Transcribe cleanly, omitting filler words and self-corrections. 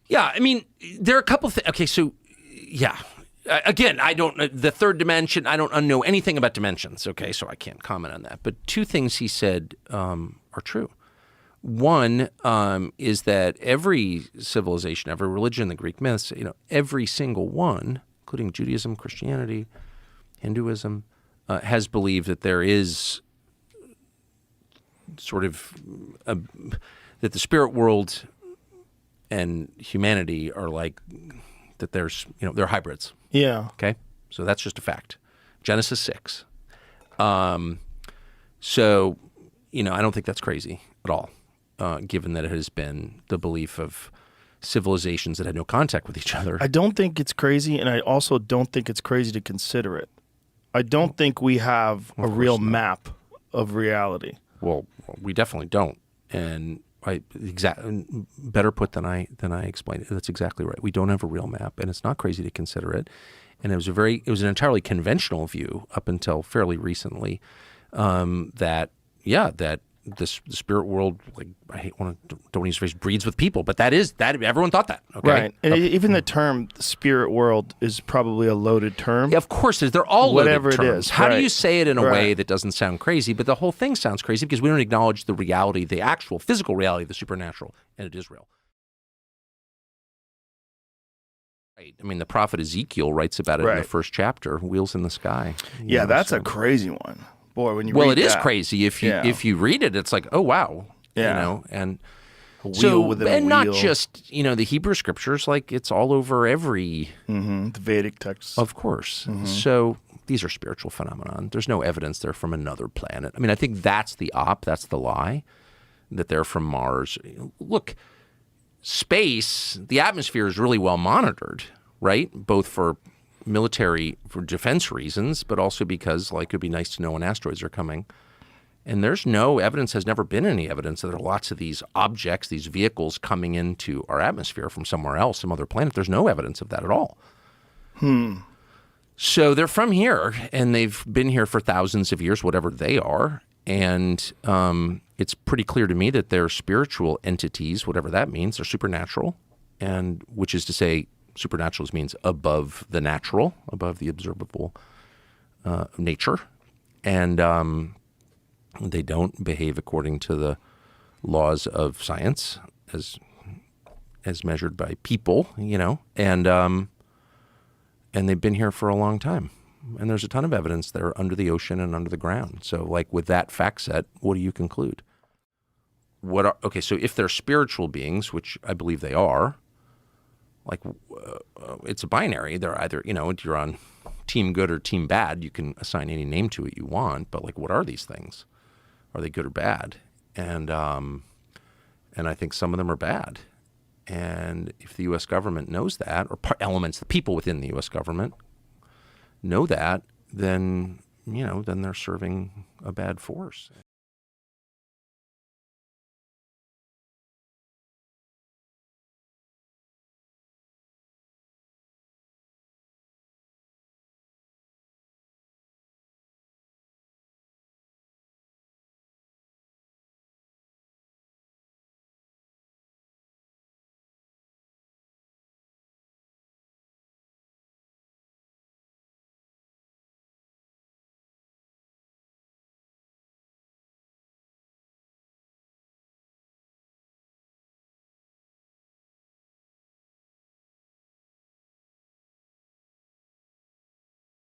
Yeah, I mean, there are a couple things. Okay, so, yeah. Again, I don't know the third dimension. I don't know anything about dimensions, okay, so I can't comment on that. But two things he said are true. One is that every civilization, every religion, the Greek myths, every single one, including Judaism, Christianity, Hinduism, has believed that there is sort of that the spirit world and humanity are like that. There's they're hybrids. Yeah. Okay, so that's just a fact. Genesis 6. So I don't think that's crazy at all, given that it has been the belief of civilizations that had no contact with each other. I don't think it's crazy, and I also don't think it's crazy to consider it. I don't think we have a real map of reality. Well, we definitely don't, and better put than I explained it. That's exactly right. We don't have a real map, and it's not crazy to consider it. And it was an entirely conventional view up until fairly recently that the spirit world, like don't use the phrase breeds with people, but that everyone thought that. Okay? Right. And even the term spirit world is probably a loaded term. Yeah, of course it is. They're all whatever loaded terms. it is. How right. do you say it in a way that doesn't sound crazy? But the whole thing sounds crazy because we don't acknowledge the reality, the actual physical reality of the supernatural, and it is real. Right. I mean, the prophet Ezekiel writes about it in the first chapter, wheels in the sky. Yeah, that's a crazy one. Boy, when you read it is crazy. If you read it, it's like, oh wow, and not just the Hebrew scriptures, like it's all over every the Vedic texts, of course. So these are spiritual phenomenon. There's no evidence they're from another planet. I mean, I think that's the lie, that they're from Mars. Look, space, the atmosphere is really well monitored, right? Both for defense reasons, but also because it would be nice to know when asteroids are coming. And there's never been any evidence that there are lots of these objects, these vehicles coming into our atmosphere from somewhere else, some other planet. There's no evidence of that at all. So they're from here, and they've been here for thousands of years, whatever they are. And it's pretty clear to me that they're spiritual entities, whatever that means. They're supernatural, and which is to say, supernatural means above the natural, above the observable nature. And they don't behave according to the laws of science as measured by people, and they've been here for a long time. And there's a ton of evidence they're under the ocean and under the ground. So with that fact set, what do you conclude? So if they're spiritual beings, which I believe they are, it's a binary. They're either, you're on team good or team bad. You can assign any name to it you want, but what are these things? Are they good or bad? And I think some of them are bad. And if the U.S. government knows that, or the people within the U.S. government know that, then they're serving a bad force.